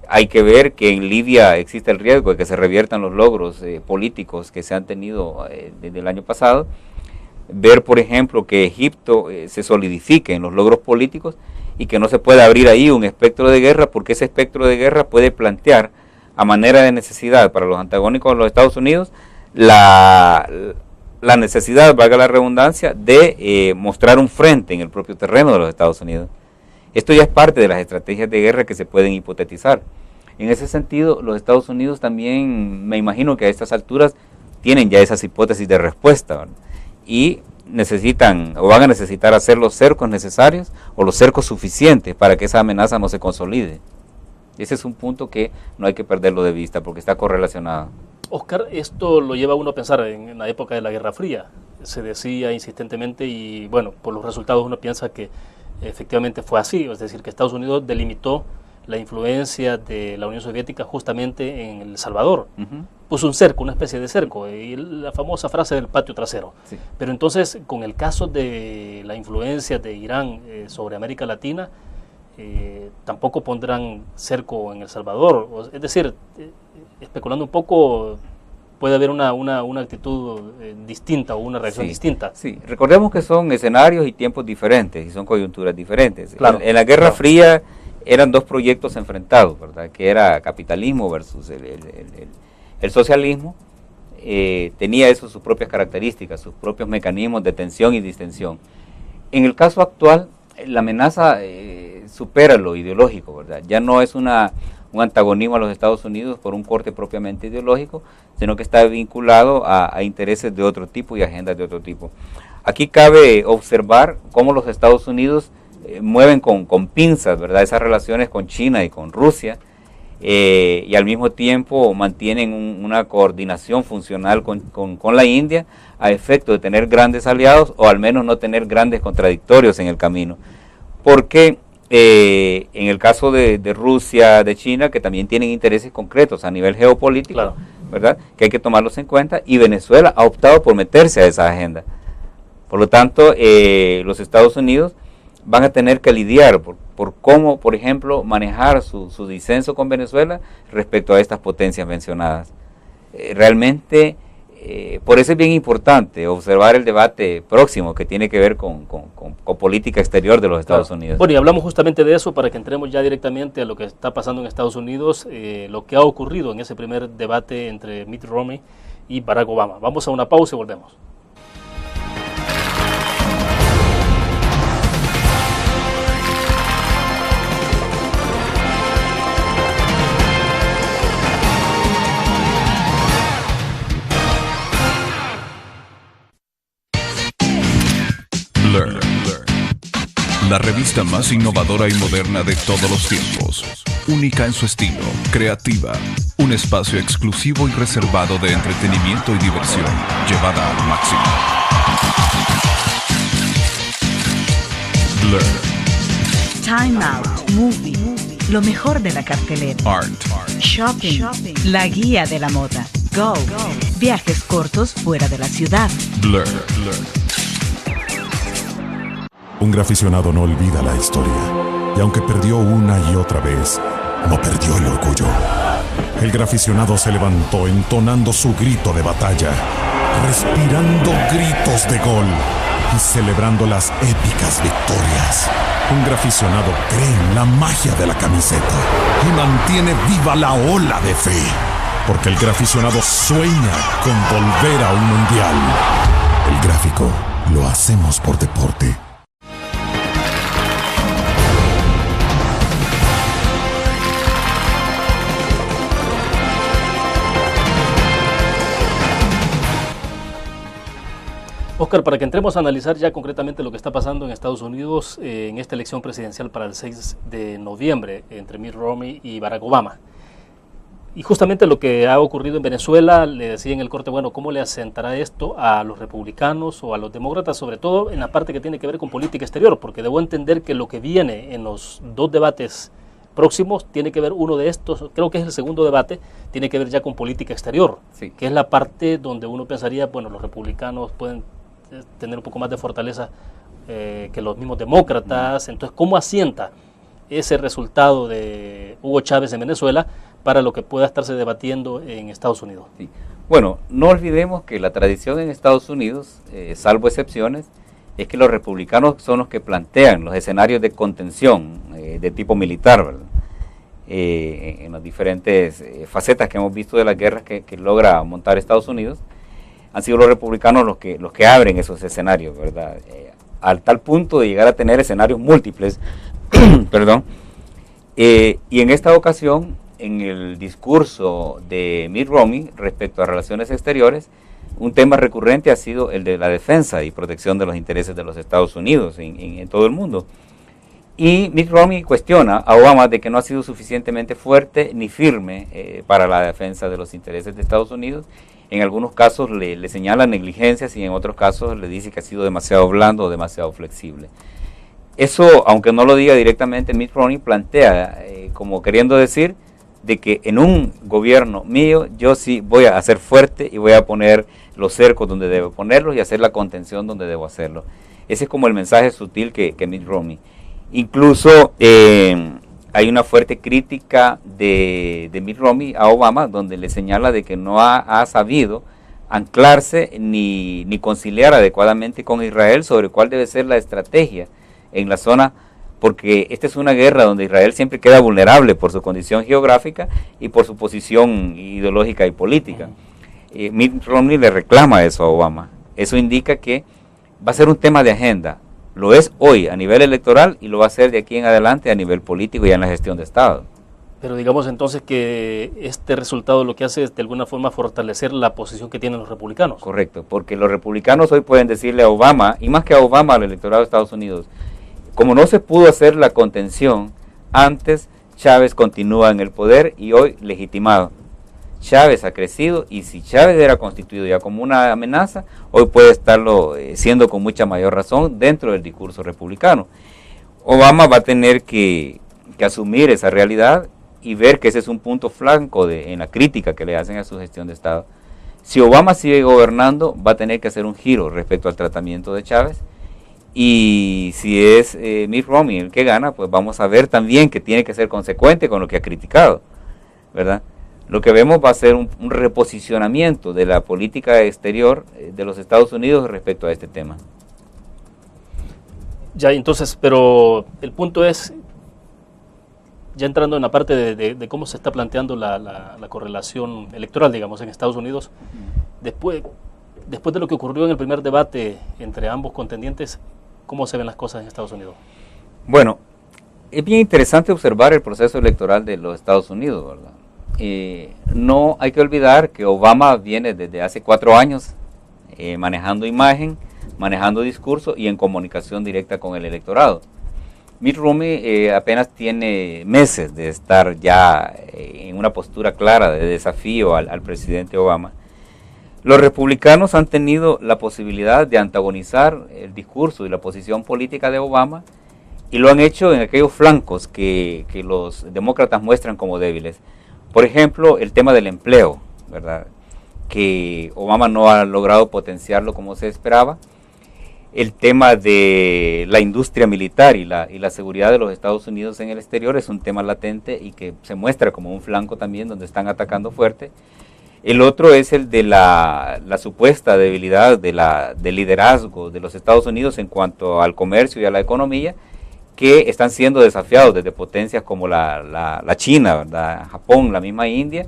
Hay que ver que en Libia existe el riesgo de que se reviertan los logros políticos que se han tenido desde el año pasado. Ver, por ejemplo, que Egipto se solidifique en los logros políticos y que no se pueda abrir ahí un espectro de guerra, porque ese espectro de guerra puede plantear a manera de necesidad para los antagónicos de los Estados Unidos la necesidad, valga la redundancia, de mostrar un frente en el propio terreno de los Estados Unidos. Esto ya es parte de las estrategias de guerra que se pueden hipotetizar. En ese sentido, los Estados Unidos también, me imagino que a estas alturas tienen ya esas hipótesis de respuesta, ¿verdad? Y necesitan o van a necesitar hacer los cercos necesarios o los cercos suficientes para que esa amenaza no se consolide. Ese es un punto que no hay que perderlo de vista porque está correlacionado. Oscar, esto lo lleva a uno a pensar en la época de la Guerra Fría. Se decía insistentemente y bueno, por los resultados uno piensa que efectivamente fue así, es decir, que Estados Unidos delimitó la influencia de la Unión Soviética justamente en El Salvador. Puso un cerco, una especie de cerco, y la famosa frase del patio trasero. Sí. Pero entonces, con el caso de la influencia de Irán sobre América Latina, tampoco pondrán cerco en El Salvador. Es decir, especulando un poco, puede haber una actitud distinta o una reacción distinta. Sí, recordemos que son escenarios y tiempos diferentes y son coyunturas diferentes. Claro, en la Guerra Fría eran dos proyectos enfrentados, ¿verdad? Que era capitalismo versus el socialismo. Tenía eso sus propias características, sus propios mecanismos de tensión y distensión. En el caso actual, la amenaza supera lo ideológico, ¿verdad? Ya no es un antagonismo a los Estados Unidos por un corte propiamente ideológico, sino que está vinculado a intereses de otro tipo y agendas de otro tipo. Aquí cabe observar cómo los Estados Unidos mueven con pinzas, ¿verdad?, esas relaciones con China y con Rusia, y al mismo tiempo mantienen una coordinación funcional con la India a efecto de tener grandes aliados o al menos no tener grandes contradictorios en el camino. Porque en el caso de Rusia, de China, que también tienen intereses concretos a nivel geopolítico, claro, ¿verdad?, que hay que tomarlos en cuenta, y Venezuela ha optado por meterse a esa agenda. Por lo tanto, los Estados Unidos van a tener que lidiar por cómo, por ejemplo, manejar su disenso con Venezuela respecto a estas potencias mencionadas. Realmente, por eso es bien importante observar el debate próximo que tiene que ver con política exterior de los Estados Unidos. Bueno, y hablamos justamente de eso para que entremos ya directamente a lo que está pasando en Estados Unidos, lo que ha ocurrido en ese primer debate entre Mitt Romney y Barack Obama. Vamos a una pausa y volvemos. Learn, la revista más innovadora y moderna de todos los tiempos. Única en su estilo, creativa, un espacio exclusivo y reservado de entretenimiento y diversión, llevada al máximo. Learn. Time Out, Movie, lo mejor de la cartelera. Art. Shopping, la guía de la moda. Go, viajes cortos fuera de la ciudad. Blur. Un graficionado no olvida la historia, y aunque perdió una y otra vez, no perdió el orgullo. El graficionado se levantó entonando su grito de batalla, respirando gritos de gol y celebrando las épicas victorias. Un graficionado cree en la magia de la camiseta y mantiene viva la ola de fe, porque el graficionado sueña con volver a un mundial. El gráfico lo hacemos por deporte. Oscar, para que entremos a analizar ya concretamente lo que está pasando en Estados Unidos en esta elección presidencial para el 6 de noviembre entre Mitt Romney y Barack Obama. Y justamente lo que ha ocurrido en Venezuela, le decía en el corte, bueno, ¿cómo le asentará esto a los republicanos o a los demócratas, sobre todo en la parte que tiene que ver con política exterior? Porque debo entender que lo que viene en los dos debates próximos tiene que ver, uno de estos, creo que es el segundo debate, tiene que ver ya con política exterior, Sí. que es la parte donde uno pensaría, bueno, los republicanos pueden tener un poco más de fortaleza que los mismos demócratas. Entonces, ¿cómo asienta ese resultado de Hugo Chávez en Venezuela para lo que pueda estarse debatiendo en Estados Unidos? Sí. Bueno, no olvidemos que la tradición en Estados Unidos, salvo excepciones, es que los republicanos son los que plantean los escenarios de contención de tipo militar, ¿verdad? En las diferentes facetas que hemos visto de las guerras que logra montar Estados Unidos, han sido los republicanos los que abren esos escenarios, ¿verdad? Al tal punto de llegar a tener escenarios múltiples, perdón, y en esta ocasión, en el discurso de Mitt Romney respecto a relaciones exteriores, un tema recurrente ha sido el de la defensa y protección de los intereses de los Estados Unidos en todo el mundo. Y Mitt Romney cuestiona a Obama de que no ha sido suficientemente fuerte ni firme para la defensa de los intereses de Estados Unidos. En algunos casos le señala negligencias y en otros casos le dice que ha sido demasiado blando o demasiado flexible. Eso, aunque no lo diga directamente, Mitt Romney plantea como queriendo decir de que en un gobierno mío yo sí voy a ser fuerte y voy a poner los cercos donde debo ponerlos y hacer la contención donde debo hacerlo. Ese es como el mensaje sutil que Mitt Romney. Incluso hay una fuerte crítica de Mitt Romney a Obama, donde le señala de que no ha sabido anclarse ni conciliar adecuadamente con Israel sobre cuál debe ser la estrategia en la zona, porque esta es una guerra donde Israel siempre queda vulnerable por su condición geográfica y por su posición ideológica y política. Mitt Romney le reclama eso a Obama. Eso indica que va a ser un tema de agenda. Lo es hoy a nivel electoral y lo va a ser de aquí en adelante a nivel político y en la gestión de Estado. Pero digamos entonces que este resultado lo que hace es de alguna forma fortalecer la posición que tienen los republicanos. Correcto, porque los republicanos hoy pueden decirle a Obama, y más que a Obama, al electorado de Estados Unidos, como no se pudo hacer la contención, antes Chávez continúa en el poder y hoy legitimado. Chávez ha crecido y si Chávez era constituido ya como una amenaza, hoy puede estarlo siendo con mucha mayor razón dentro del discurso republicano. Obama va a tener que asumir esa realidad y ver que ese es un punto flanco en la crítica que le hacen a su gestión de Estado. Si Obama sigue gobernando, va a tener que hacer un giro respecto al tratamiento de Chávez. Y si es Mitt Romney el que gana, pues vamos a ver también que tiene que ser consecuente con lo que ha criticado, ¿verdad? Lo que vemos va a ser un reposicionamiento de la política exterior de los Estados Unidos respecto a este tema. Ya, entonces, pero el punto es, ya entrando en la parte de cómo se está planteando la correlación electoral, digamos, en Estados Unidos, después de lo que ocurrió en el primer debate entre ambos contendientes, ¿cómo se ven las cosas en Estados Unidos? Bueno, es bien interesante observar el proceso electoral de los Estados Unidos, ¿verdad? No hay que olvidar que Obama viene desde hace 4 años manejando imagen, manejando discurso y en comunicación directa con el electorado. Mitt Romney apenas tiene meses de estar ya en una postura clara de desafío al presidente Obama. Los republicanos han tenido la posibilidad de antagonizar el discurso y la posición política de Obama y lo han hecho en aquellos flancos que los demócratas muestran como débiles. Por ejemplo, el tema del empleo, ¿verdad? Que Obama no ha logrado potenciarlo como se esperaba. El tema de la industria militar y la seguridad de los Estados Unidos en el exterior es un tema latente y que se muestra como un flanco también donde están atacando fuerte. El otro es el de la supuesta debilidad del liderazgo de los Estados Unidos en cuanto al comercio y a la economía, que están siendo desafiados desde potencias como la China, ¿verdad? Japón, la misma India,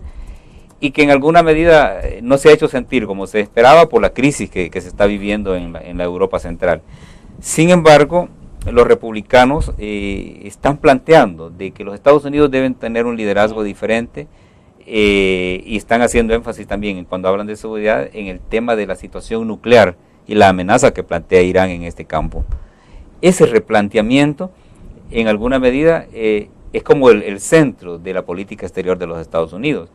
y que en alguna medida no se ha hecho sentir como se esperaba por la crisis que se está viviendo en la Europa Central. Sin embargo, los republicanos están planteando de que los Estados Unidos deben tener un liderazgo diferente y están haciendo énfasis también cuando hablan de seguridad en el tema de la situación nuclear y la amenaza que plantea Irán en este campo. Ese replanteamiento, en alguna medida, es como el centro de la política exterior de los Estados Unidos.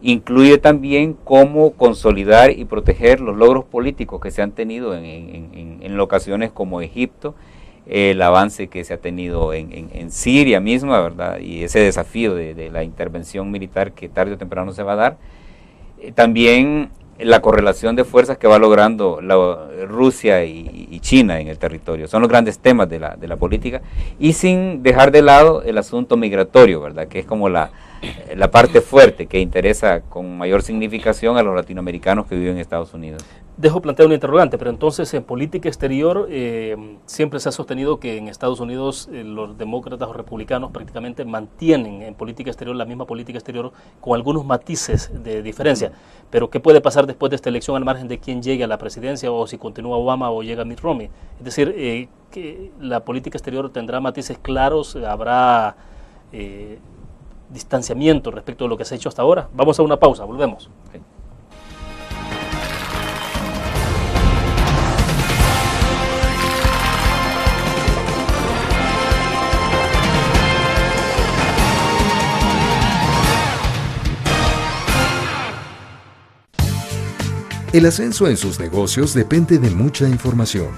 incluye también cómo consolidar y proteger los logros políticos que se han tenido en ocasiones como Egipto, el avance que se ha tenido en Siria misma, ¿verdad? Y ese desafío de la intervención militar que tarde o temprano se va a dar. También la correlación de fuerzas que va logrando Rusia y China en el territorio. Son los grandes temas de la política, y sin dejar de lado el asunto migratorio, ¿verdad? Que es como la parte fuerte que interesa con mayor significación a los latinoamericanos que viven en Estados Unidos. Dejo plantear una interrogante, pero entonces en política exterior siempre se ha sostenido que en Estados Unidos los demócratas o republicanos prácticamente mantienen en política exterior la misma política exterior con algunos matices de diferencia. Pero ¿qué puede pasar después de esta elección al margen de quién llegue a la presidencia, o si continúa Obama o llega Mitt Romney? Es decir, que la política exterior tendrá matices claros, habrá distanciamiento respecto de lo que se ha hecho hasta ahora. Vamos a una pausa, volvemos. Okay. El ascenso en sus negocios depende de mucha información.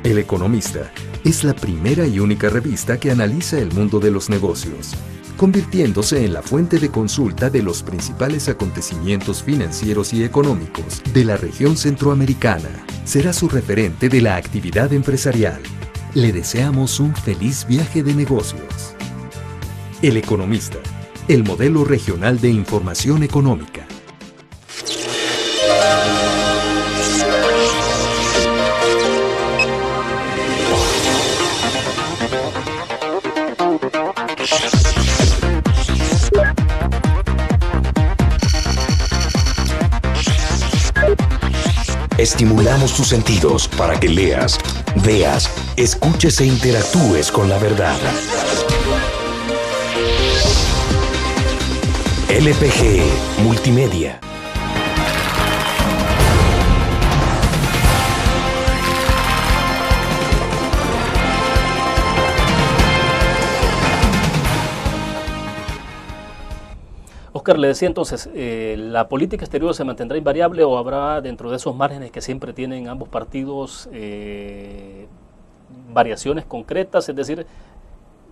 El Economista es la primera y única revista que analiza el mundo de los negocios, convirtiéndose en la fuente de consulta de los principales acontecimientos financieros y económicos de la región centroamericana. Será su referente de la actividad empresarial. Le deseamos un feliz viaje de negocios. El Economista, el modelo regional de información económica. Estimulamos tus sentidos para que leas, veas, escuches e interactúes con la verdad. LPG Multimedia. Oscar, le decía entonces, ¿la política exterior se mantendrá invariable o habrá dentro de esos márgenes que siempre tienen ambos partidos variaciones concretas? Es decir,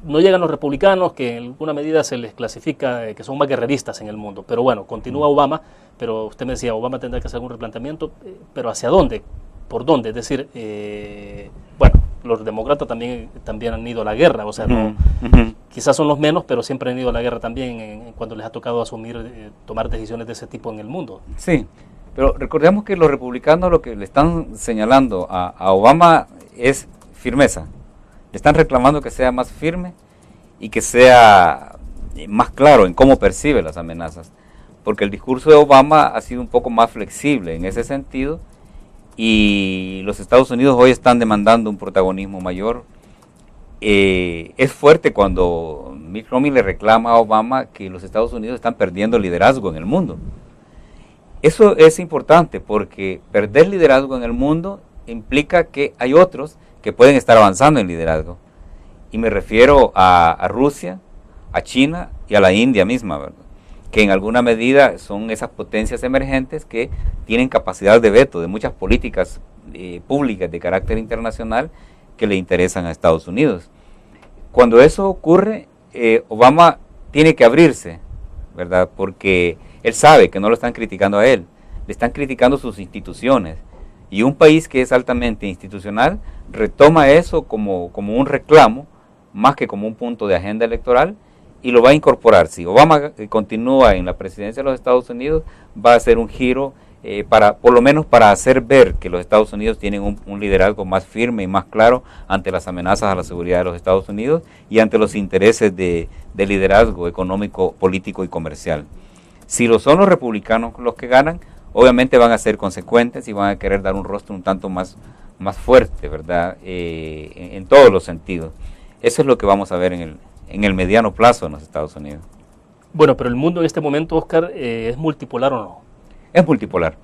no llegan los republicanos, que en alguna medida se les clasifica que son más guerreristas en el mundo, pero bueno, continúa Obama, pero usted me decía, Obama tendrá que hacer algún replanteamiento, pero ¿hacia dónde? ¿Por dónde? Es decir, bueno, los demócratas también han ido a la guerra, o sea, no, quizás son los menos, pero siempre han ido a la guerra también cuando les ha tocado asumir, tomar decisiones de ese tipo en el mundo. Sí, pero recordemos que los republicanos lo que le están señalando a Obama es firmeza. Le están reclamando que sea más firme y que sea más claro en cómo percibe las amenazas, porque el discurso de Obama ha sido un poco más flexible en ese sentido, y los Estados Unidos hoy están demandando un protagonismo mayor. Es fuerte cuando Mitt Romney le reclama a Obama que los Estados Unidos están perdiendo liderazgo en el mundo. Eso es importante porque perder liderazgo en el mundo implica que hay otros que pueden estar avanzando en liderazgo. Y me refiero a Rusia, a China y a la India misma, ¿verdad? Que en alguna medida son esas potencias emergentes que tienen capacidad de veto de muchas políticas públicas de carácter internacional que le interesan a Estados Unidos. Cuando eso ocurre, Obama tiene que abrirse, ¿verdad? Porque él sabe que no lo están criticando a él, le están criticando sus instituciones. Y un país que es altamente institucional retoma eso como un reclamo, más que como un punto de agenda electoral, y lo va a incorporar. Si Obama continúa en la presidencia de los Estados Unidos, va a hacer un giro por lo menos para hacer ver que los Estados Unidos tienen un liderazgo más firme y más claro ante las amenazas a la seguridad de los Estados Unidos y ante los intereses de liderazgo económico, político y comercial. Si lo son los republicanos los que ganan, obviamente van a ser consecuentes y van a querer dar un rostro un tanto más fuerte, ¿verdad? En todos los sentidos. Eso es lo que vamos a ver en el mediano plazo en los Estados Unidos. Bueno, pero el mundo en este momento, Oscar, ¿es multipolar o no? Es multipolar,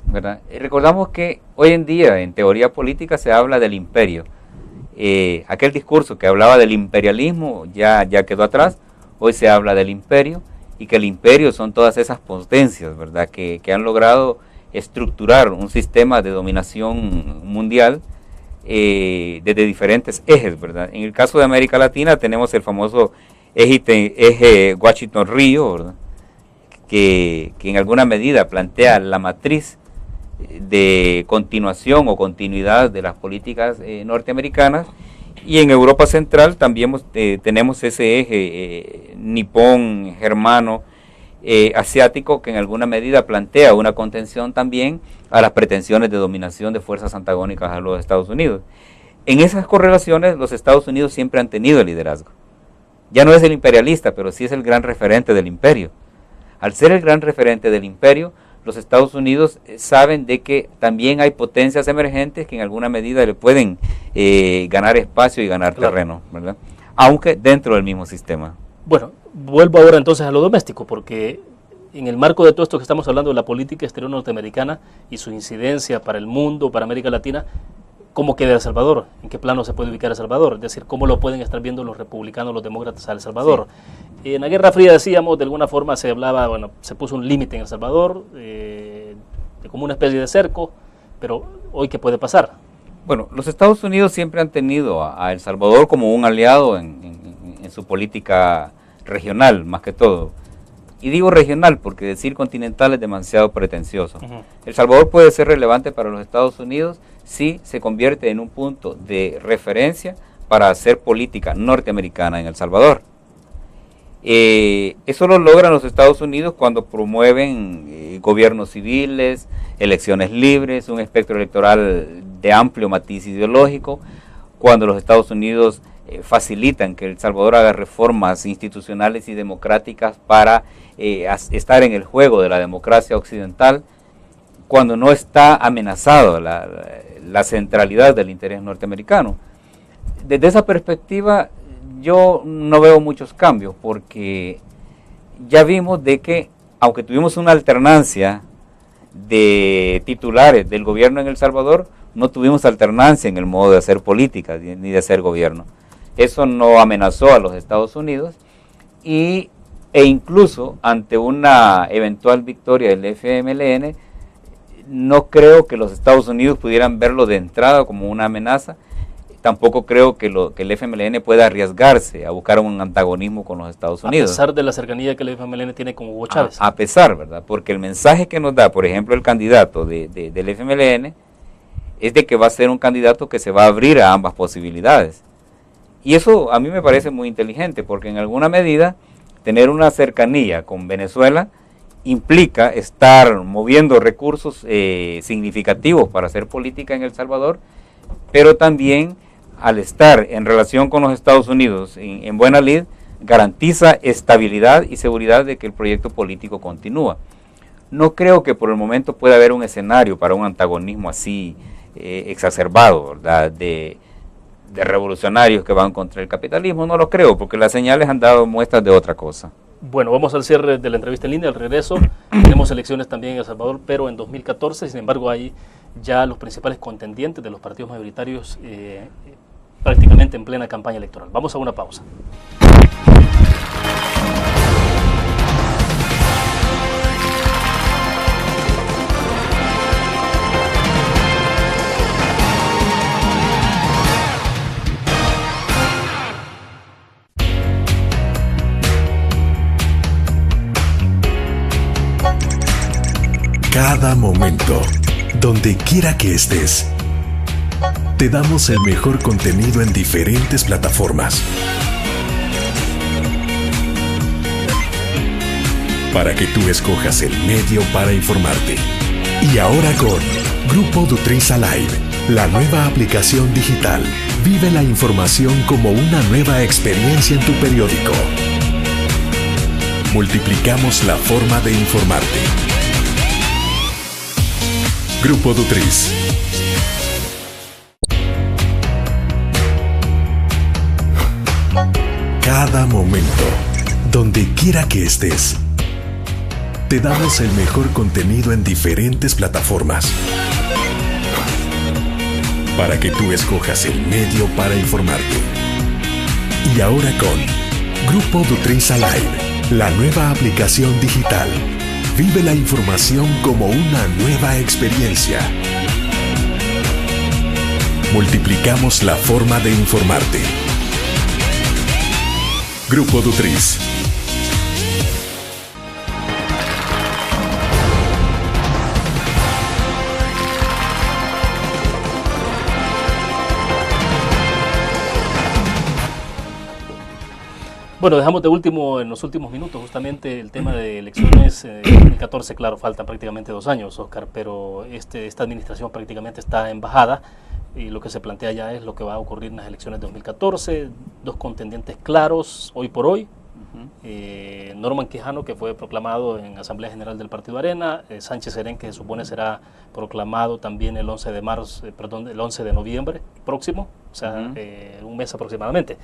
¿verdad? Recordamos que hoy en día en teoría política se habla del imperio. Aquel discurso que hablaba del imperialismo ya quedó atrás, hoy se habla del imperio, y que el imperio son todas esas potencias, ¿verdad?, que han logrado estructurar un sistema de dominación mundial desde diferentes ejes, ¿verdad? En el caso de América Latina tenemos el famoso eje Washington-Río, ¿verdad?, que en alguna medida plantea la matriz de continuación o continuidad de las políticas norteamericanas, y en Europa Central también tenemos ese eje nipón, germano, asiático, que en alguna medida plantea una contención también a las pretensiones de dominación de fuerzas antagónicas a los Estados Unidos. En esas correlaciones los Estados Unidos siempre han tenido el liderazgo. Ya no es el imperialista, pero sí es el gran referente del imperio. Al ser el gran referente del imperio, los Estados Unidos saben de que también hay potencias emergentes que en alguna medida le pueden ganar espacio y ganar terreno, ¿verdad?, aunque dentro del mismo sistema. Bueno, vuelvo ahora entonces a lo doméstico, porque en el marco de todo esto que estamos hablando de la política exterior norteamericana y su incidencia para el mundo, para América Latina, ¿cómo queda El Salvador? ¿En qué plano se puede ubicar El Salvador? Es decir, ¿cómo lo pueden estar viendo los republicanos, los demócratas a El Salvador? Sí. En la Guerra Fría, decíamos, de alguna forma se hablaba, bueno, se puso un límite en El Salvador, como una especie de cerco, pero hoy, ¿qué puede pasar? Bueno, los Estados Unidos siempre han tenido a El Salvador como un aliado en su política regional, más que todo. Y digo regional porque decir continental es demasiado pretencioso. El Salvador puede ser relevante para los Estados Unidos si se convierte en un punto de referencia para hacer política norteamericana en El Salvador. Eso lo logran los Estados Unidos cuando promueven gobiernos civiles, elecciones libres, un espectro electoral de amplio matiz ideológico, cuando los Estados Unidos facilitan que El Salvador haga reformas institucionales y democráticas para estar en el juego de la democracia occidental, cuando no está amenazado la centralidad del interés norteamericano. Desde esa perspectiva yo no veo muchos cambios, porque ya vimos de que aunque tuvimos una alternancia de titulares del gobierno en El Salvador, no tuvimos alternancia en el modo de hacer política ni de hacer gobierno. Eso no amenazó a los Estados Unidos e incluso ante una eventual victoria del FMLN, no creo que los Estados Unidos pudieran verlo de entrada como una amenaza. Tampoco creo que el FMLN pueda arriesgarse a buscar un antagonismo con los Estados Unidos. A pesar de la cercanía que el FMLN tiene con Hugo Chávez. A pesar, ¿verdad? Porque el mensaje que nos da, por ejemplo, el candidato del FMLN es de que va a ser un candidato que se va a abrir a ambas posibilidades. Y eso a mí me parece muy inteligente, porque en alguna medida tener una cercanía con Venezuela implica estar moviendo recursos significativos para hacer política en El Salvador, pero también al estar en relación con los Estados Unidos en buena lid, garantiza estabilidad y seguridad de que el proyecto político continúa. No creo que por el momento pueda haber un escenario para un antagonismo así exacerbado, ¿verdad?, de revolucionarios que van contra el capitalismo. No lo creo, porque las señales han dado muestras de otra cosa. Bueno, vamos al cierre de la entrevista en línea, al regreso. Tenemos elecciones también en El Salvador, pero en 2014, sin embargo, hay ya los principales contendientes de los partidos mayoritarios prácticamente en plena campaña electoral. Vamos a una pausa. Cada momento, donde quiera que estés, te damos el mejor contenido en diferentes plataformas. Para que tú escojas el medio para informarte. Y ahora con Grupo Dutriz Alive, la nueva aplicación digital. Vive la información como una nueva experiencia en tu periódico. Multiplicamos la forma de informarte. Grupo Dutriz. Cada momento, donde quiera que estés, te damos el mejor contenido en diferentes plataformas. Para que tú escojas el medio para informarte. Y ahora con Grupo Dutriz Alive, La nueva aplicación digital. Vive la información como una nueva experiencia. Multiplicamos la forma de informarte. Grupo Dutris. Bueno, dejamos de último, en los últimos minutos, justamente el tema de elecciones 2014. Claro, faltan prácticamente 2 años, Oscar, pero esta administración prácticamente está en bajada y lo que se plantea ya es lo que va a ocurrir en las elecciones de 2014. 2 contendientes claros hoy por hoy. Norman Quijano, que fue proclamado en Asamblea General del Partido Arena, Sánchez Serén, que se supone será proclamado también el 11 de noviembre próximo, o sea, un mes aproximadamente.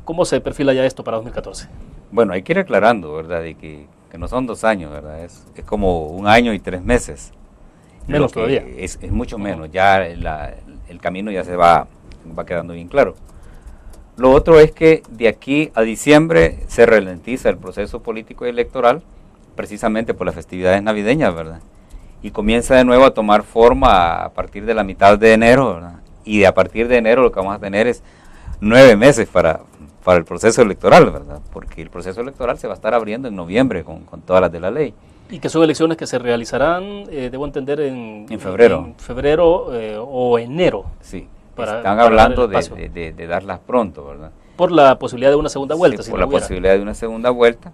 ¿Cómo se perfila ya esto para 2014? Bueno, hay que ir aclarando, ¿verdad? De que no son 2 años, ¿verdad? Es como 1 año y 3 meses. Menos todavía. Es mucho menos, ya el camino ya se va quedando bien claro. Lo otro es que de aquí a diciembre se ralentiza el proceso político y electoral, precisamente por las festividades navideñas, ¿verdad? Y comienza de nuevo a tomar forma a partir de la mitad de enero, ¿verdad? Y a partir de enero lo que vamos a tener es 9 meses para el proceso electoral, ¿verdad? Porque el proceso electoral se va a estar abriendo en noviembre con todas las de la ley. Y que son elecciones que se realizarán, debo entender, en febrero. En febrero o enero. Sí, están hablando de darlas pronto, ¿verdad? Por la posibilidad de una segunda vuelta. Sí, por la posibilidad de una segunda vuelta.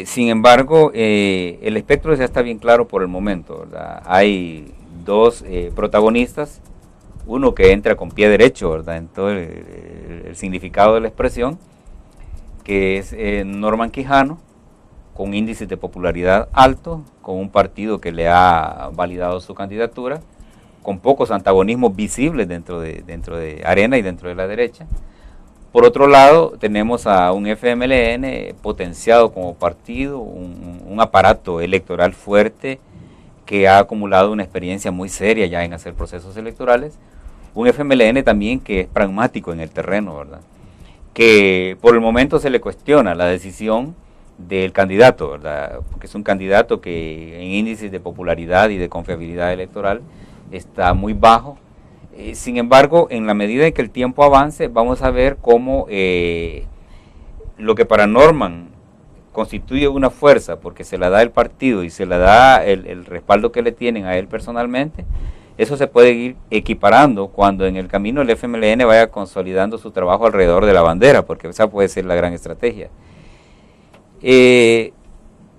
Sin embargo, el espectro ya está bien claro por el momento, ¿verdad? Hay 2 protagonistas. Uno que entra con pie derecho, ¿verdad?, en todo el significado de la expresión, que es Norman Quijano, con índices de popularidad altos, con un partido que le ha validado su candidatura, con pocos antagonismos visibles dentro de Arena y dentro de la derecha. Por otro lado, tenemos a un FMLN potenciado como partido, un aparato electoral fuerte que ha acumulado una experiencia muy seria ya en hacer procesos electorales. Un FMLN también que es pragmático en el terreno, ¿verdad? Que por el momento se le cuestiona la decisión del candidato, ¿verdad? Porque es un candidato que en índices de popularidad y de confiabilidad electoral está muy bajo. Sin embargo, en la medida en que el tiempo avance, vamos a ver cómo lo que para Norman constituye una fuerza, porque se la da el partido y se la da el respaldo que le tienen a él personalmente, eso se puede ir equiparando cuando en el camino el FMLN vaya consolidando su trabajo alrededor de la bandera, porque esa puede ser la gran estrategia.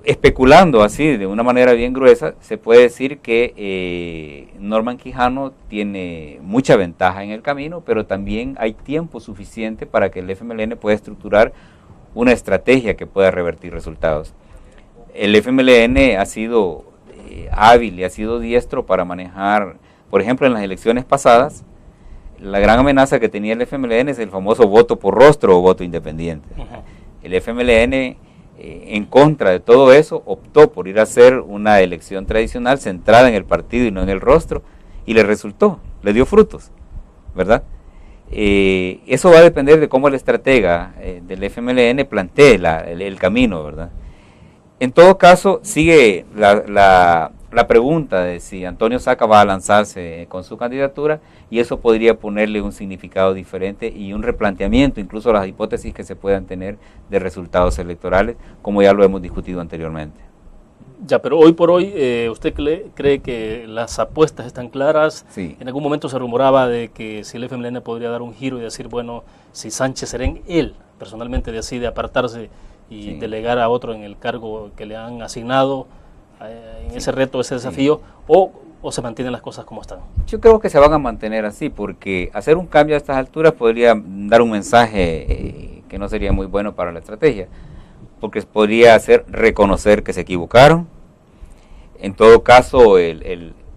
Especulando así, de una manera bien gruesa, se puede decir que Norman Quijano tiene mucha ventaja en el camino, pero también hay tiempo suficiente para que el FMLN pueda estructurar una estrategia que pueda revertir resultados. El FMLN ha sido hábil y ha sido diestro para manejar, por ejemplo, en las elecciones pasadas, la gran amenaza que tenía el FMLN es el famoso voto por rostro o voto independiente. El FMLN, en contra de todo eso, optó por ir a hacer una elección tradicional centrada en el partido y no en el rostro, y le resultó, le dio frutos, ¿verdad? Eso va a depender de cómo el estratega del FMLN plantee el camino, ¿verdad? En todo caso, sigue la pregunta de si Antonio Saca va a lanzarse con su candidatura, y eso podría ponerle un significado diferente y un replanteamiento, incluso las hipótesis que se puedan tener de resultados electorales, como ya lo hemos discutido anteriormente. Ya, pero hoy por hoy, ¿usted cree que las apuestas están claras? Sí. En algún momento se rumoraba de que si el FMLN podría dar un giro y decir, bueno, si Sánchez Serén, él personalmente decide apartarse y delegar a otro en el cargo que le han asignado, en ese reto, ese desafío, o se mantienen las cosas como están. Yo creo que se van a mantener así, porque hacer un cambio a estas alturas podría dar un mensaje que no sería muy bueno para la estrategia, porque podría hacer reconocer que se equivocaron. En todo caso,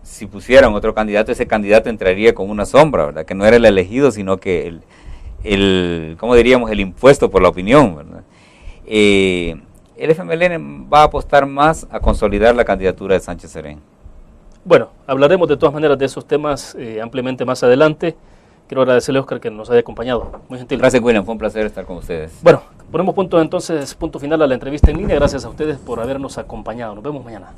si pusieran otro candidato, ese candidato entraría con una sombra, ¿verdad? Que no era el elegido, sino que ¿cómo diríamos?, el impuesto por la opinión, ¿verdad? El FMLN va a apostar más a consolidar la candidatura de Sánchez Serén. Bueno, hablaremos de todas maneras de esos temas ampliamente más adelante. Quiero agradecerle a Oscar que nos haya acompañado. Muy gentil. Gracias, William. Fue un placer estar con ustedes. Bueno, Ponemos punto final a la entrevista en línea. Gracias a ustedes por habernos acompañado. Nos vemos mañana.